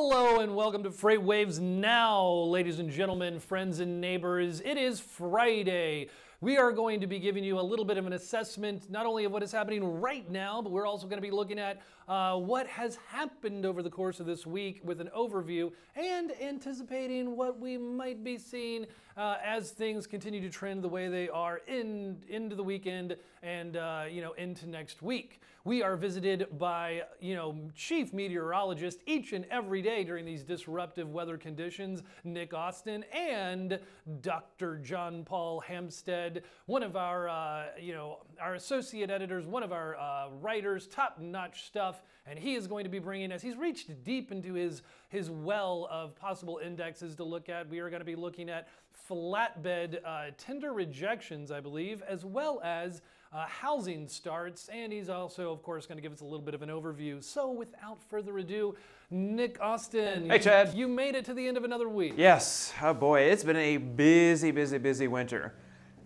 Hello and welcome to FreightWaves Now, ladies and gentlemen, friends and neighbors. It is Friday. We are going to be giving you a little bit of an assessment, not only of what is happening right now, but we're also going to be looking at what has happened over the course of this week with an overview and anticipating what we might be seeing as things continue to trend the way they are into the weekend and into next week. We are visited by chief meteorologist each and every day during these disruptive weather conditions, Nick Austin, and Dr. John Paul Hampstead, one of our our associate editors, one of our writers, top-notch stuff, and he is going to be bringing us. He's reached deep into his well of possible indexes to look at. We are going to be looking at flatbed tender rejections, I believe, as well as housing starts, and he's also, of course, going to give us a little bit of an overview. So without further ado, Nick Austin. Hey, Chad. You made it to the end of another week. Yes. Oh, boy. It's been a busy winter.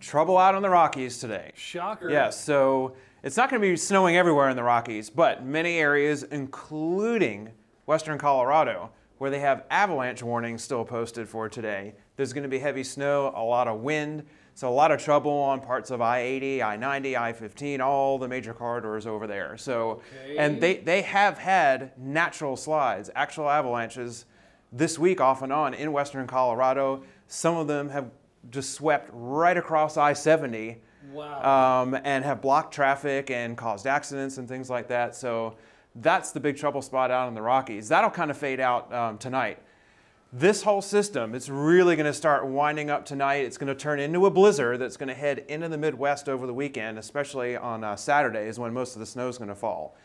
Trouble out on the Rockies today. Shocker. Yes. So it's not going to be snowing everywhere in the Rockies, but many areas, including western Colorado, where they have avalanche warnings still posted for today. There's going to be heavy snow, a lot of wind. So a lot of trouble on parts of I-80, I-90, I-15, all the major corridors over there. So, okay. And they have had natural slides, actual avalanches this week off and on in western Colorado. Some of them have just swept right across I-70. Wow. And have blocked traffic and caused accidents and things like that. So that's the big trouble spot out in the Rockies. That'll kind of fade out tonight. This whole system, it's really going to start winding up tonight. It's going to turn into a blizzard that's going to head into the Midwest over the weekend, especially on Saturday is when most of the snow is going to fall.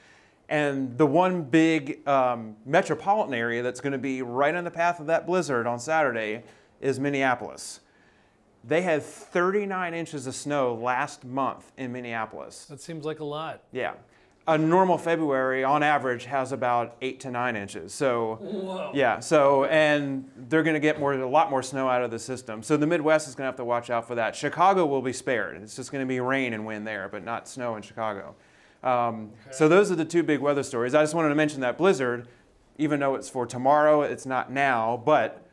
And the one big metropolitan area that's going to be right on the path of that blizzard on Saturday is Minneapolis. They had 39 inches of snow last month in Minneapolis. That seems like a lot. Yeah. A normal February, on average, has about 8 to 9 inches. So, whoa. Yeah. So, and they're going to get a lot more snow out of the system. So the Midwest is going to have to watch out for that. Chicago will be spared. It's just going to be rain and wind there, but not snow in Chicago. So those are the two big weather stories. I just wanted to mention that blizzard, even though it's for tomorrow, it's not now. But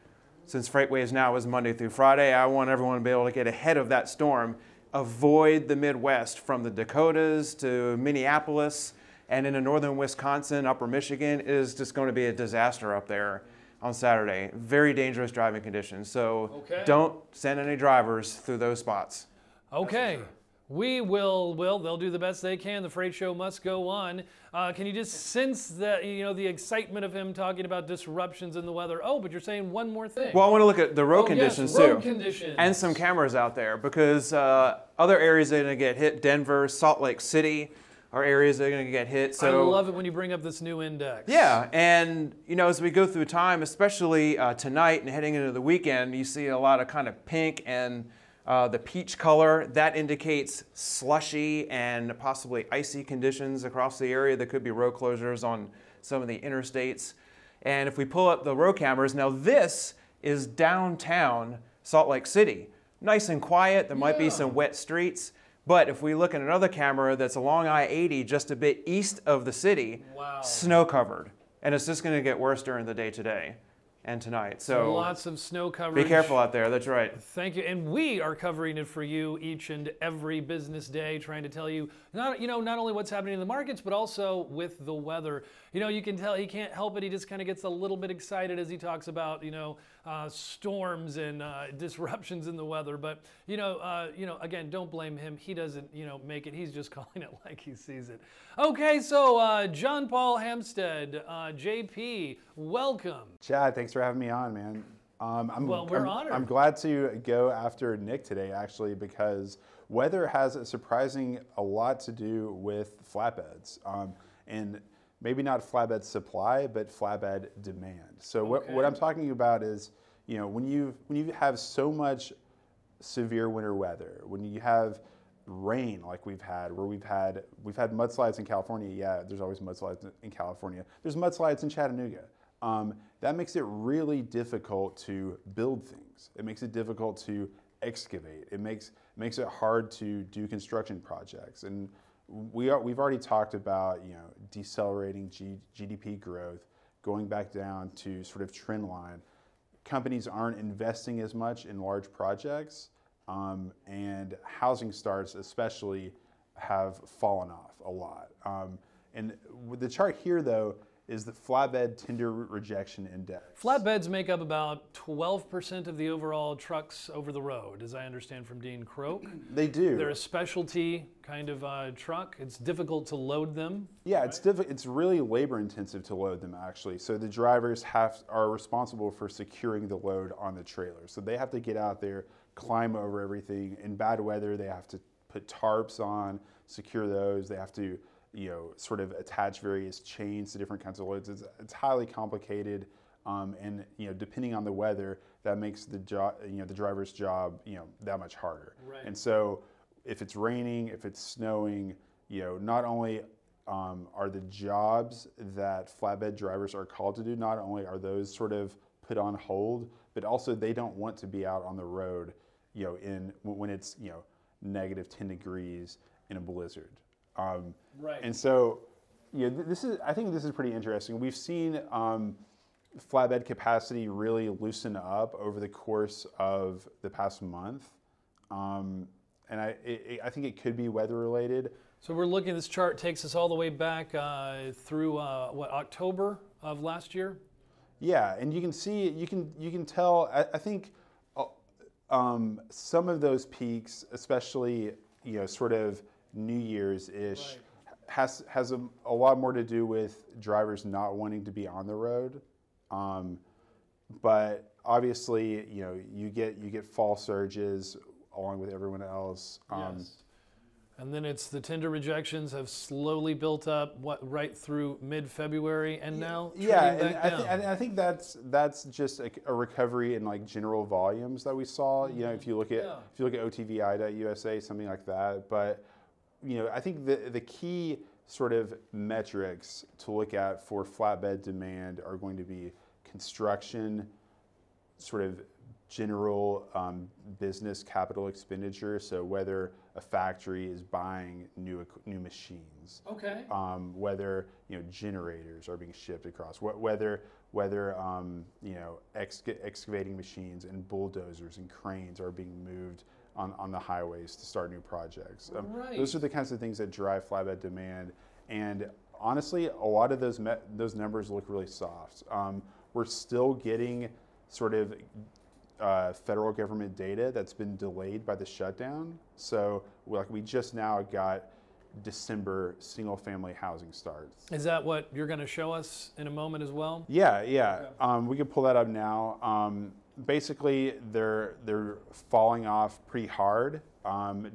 since FreightWaves Now is Monday through Friday, I want everyone to be able to get ahead of that storm. Avoid the Midwest from the Dakotas to Minneapolis and into northern Wisconsin, upper Michigan. It is just going to be a disaster up there on Saturday. Very dangerous driving conditions. So Don't send any drivers through those spots. Okay. We will, they'll do the best they can. The freight show must go on. Can you just sense that, the excitement of him talking about disruptions in the weather? Oh, but you're saying one more thing. Well, I want to look at the road conditions yes, road too. Conditions. And some cameras out there because other areas that are going to get hit, Denver, Salt Lake City, are areas that are going to get hit. So I love it when you bring up this new index. Yeah, and as we go through time, especially tonight and heading into the weekend, you see a lot of kind of pink and the peach color. That indicates slushy and possibly icy conditions across the area. There could be road closures on some of the interstates. And if we pull up the road cameras, now this is downtown Salt Lake City. Nice and quiet. There might be some wet streets. But if we look at another camera that's along I-80 just a bit east of the city, snow covered. And it's just going to get worse during the day today and tonight. So lots of snow coverage. Be careful out there. That's right. Thank you. And we are covering it for you each and every business day, trying to tell you not only what's happening in the markets, but also with the weather. You can tell he can't help it. He just kind of gets a little bit excited as he talks about storms and disruptions in the weather. But again, don't blame him. He doesn't make it. He's just calling it like he sees it. Okay, so John Paul Hampstead, JP, welcome. Chad, thanks for having me on, man. We're honored. I'm glad to go after Nick today, actually, because weather has a lot to do with flatbeds, and maybe not flatbed supply, but flatbed demand. So what I'm talking about is, when you have so much severe winter weather, when you have rain like we've had, where we've had mudslides in California. Yeah, there's always mudslides in California. There's mudslides in Chattanooga. That makes it really difficult to build things. It makes it difficult to excavate. It makes it hard to do construction projects. And we've already talked about decelerating GDP growth, going back down to sort of trend line. Companies aren't investing as much in large projects, and housing starts especially have fallen off a lot. And with the chart here, though, is the flatbed tender rejection index. Flatbeds make up about 12% of the overall trucks over the road, as I understand from Dean Croak. They do. They're a specialty kind of truck. It's difficult to load them. Yeah, right? It's really labor intensive to load them, actually. So the drivers are responsible for securing the load on the trailer. So they have to get out there, climb over everything. In bad weather, they have to put tarps on, secure those. They have to sort of attach various chains to different kinds of loads. It's highly complicated, and depending on the weather, that makes the job, the driver's job, that much harder. Right. And so, if it's raining, if it's snowing, not only are the jobs that flatbed drivers are called to do, not only are those sort of put on hold, but also they don't want to be out on the road, when it's negative 10 degrees in a blizzard. Right. And so, I think this is pretty interesting. We've seen flatbed capacity really loosen up over the course of the past month, and I think it could be weather related. So we're looking. This chart takes us all the way back through October of last year. Yeah, and you can see, you can tell. I think some of those peaks, especially sort of New Year's-ish, right, has a lot more to do with drivers not wanting to be on the road, but obviously you get fall surges along with everyone else. Yes. And then it's the tender rejections have slowly built up right through mid-February, and now and I think that's just a recovery in like general volumes that we saw. If you look at OTVI.USA, something like that, but I think the key sort of metrics to look at for flatbed demand are going to be construction, sort of general business capital expenditure. So whether a factory is buying new machines, okay, whether generators are being shipped across, whether excavating machines and bulldozers and cranes are being moved on the highways to start new projects. Right. Those are the kinds of things that drive flatbed demand. And honestly, a lot of those numbers look really soft. We're still getting sort of federal government data that's been delayed by the shutdown. So we just now got December single-family housing starts. Is that what you're going to show us in a moment as well? Yeah. We can pull that up now. Basically, they're falling off pretty hard.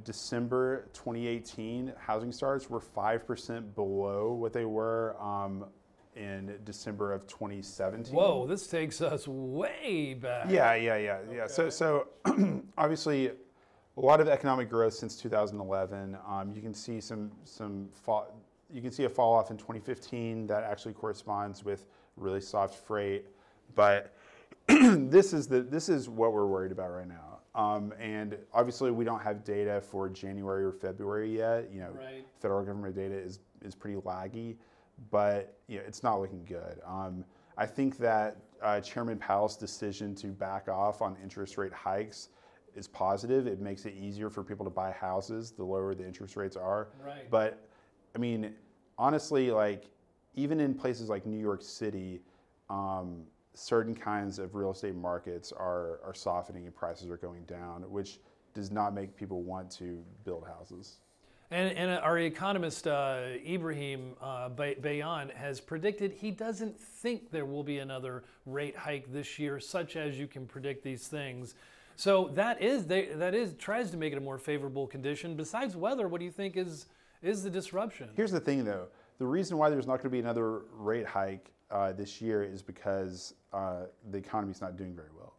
December 2018 housing starts were 5% below what they were in December of 2017. Whoa, this takes us way back. Yeah. Okay. So obviously, a lot of economic growth since 2011. You can see some fall. You can see a fall off in 2015 that actually corresponds with really soft freight, but this is what we're worried about right now. And obviously, we don't have data for January or February yet. Right. Federal government data is pretty laggy, but it's not looking good. I think that Chairman Powell's decision to back off on interest rate hikes is positive. It makes it easier for people to buy houses the lower the interest rates are. Right. But I mean, honestly, even in places like New York City, certain kinds of real estate markets are softening and prices are going down, which does not make people want to build houses. And our economist, Ibrahim Bayan, has predicted he doesn't think there will be another rate hike this year, such as you can predict these things. So that tries to make it a more favorable condition. Besides weather, what do you think is the disruption? Here's the thing, though. The reason why there's not going to be another rate hike this year is because the economy's not doing very well.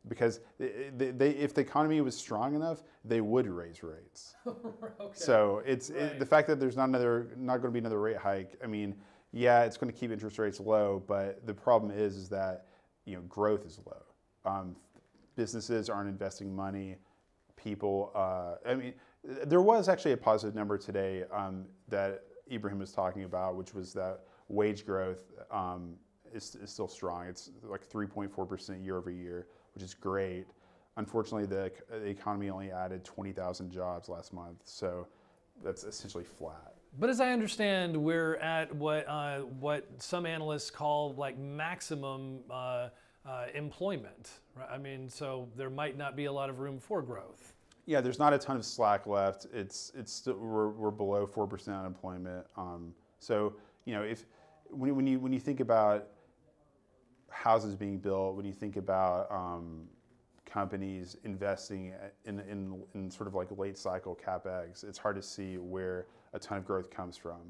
Because if the economy was strong enough, they would raise rates. Okay. So Right. The fact that there's not going to be another rate hike. I mean, yeah, it's going to keep interest rates low, but the problem is that growth is low. Businesses aren't investing money. People, I mean, there was actually a positive number today that Ibrahim was talking about, which was that wage growth is still strong. It's like 3.4% year over year, which is great. Unfortunately, the economy only added 20,000 jobs last month, so that's essentially flat. But as I understand, we're at what some analysts call like maximum employment, right? I mean, so there might not be a lot of room for growth. Yeah, there's not a ton of slack left. It's still, we're below 4% unemployment. So when you think about houses being built, when you think about companies investing in sort of like late cycle capex, it's hard to see where a ton of growth comes from.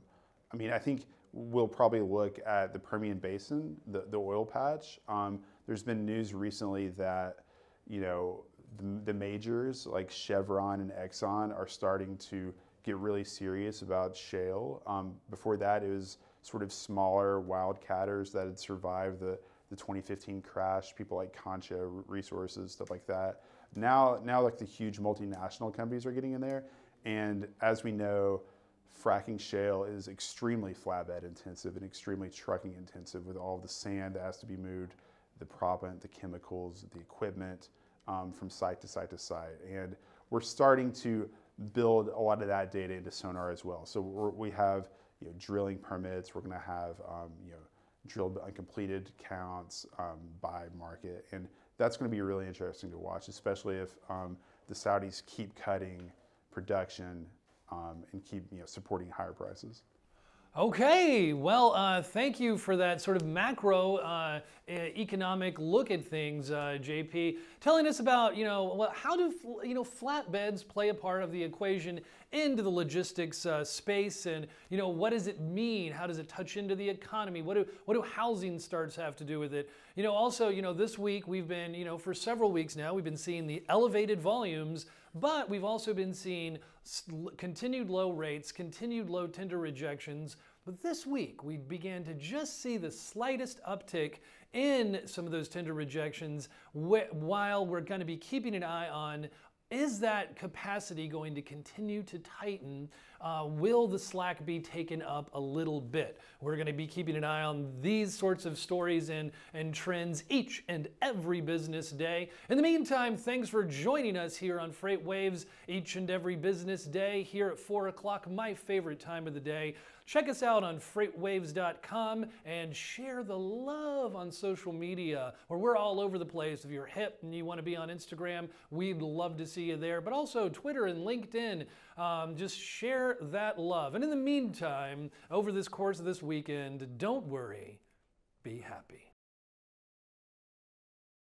I mean, I think we'll probably look at the Permian Basin, the oil patch. There's been news recently that the majors like Chevron and Exxon are starting to get really serious about shale. Before that, it was sort of smaller wildcatters that had survived the 2015 crash, people like Concha Resources, stuff like that. Now like the huge multinational companies are getting in there. And as we know, fracking shale is extremely flatbed intensive and extremely trucking intensive with all the sand that has to be moved, the proppant, the chemicals, the equipment from site to site to site. And we're starting to build a lot of that data into Sonar as well. So we have drilling permits, we're gonna have drilled but uncompleted counts by market. And that's gonna be really interesting to watch, especially if the Saudis keep cutting production and keep supporting higher prices. Okay, well, thank you for that sort of macro economic look at things, JP. Telling us about, how do flatbeds play a part of the equation into the logistics space, and what does it mean? How does it touch into the economy? What do housing starts have to do with it? Also, this week we've been, for several weeks now, we've been seeing the elevated volumes. But we've also been seeing continued low rates, continued low tender rejections. But this week, we began to just see the slightest uptick in some of those tender rejections, while we're going to be keeping an eye on, is that capacity going to continue to tighten? Will the slack be taken up a little bit? We're going to be keeping an eye on these sorts of stories and trends each and every business day. In the meantime, thanks for joining us here on FreightWaves each and every business day here at 4 o'clock, my favorite time of the day. Check us out on FreightWaves.com and share the love on social media, where we're all over the place. If you're hip and you want to be on Instagram, we'd love to see you there. But also Twitter and LinkedIn. Just share that love. And in the meantime, over this course of this weekend, don't worry, be happy.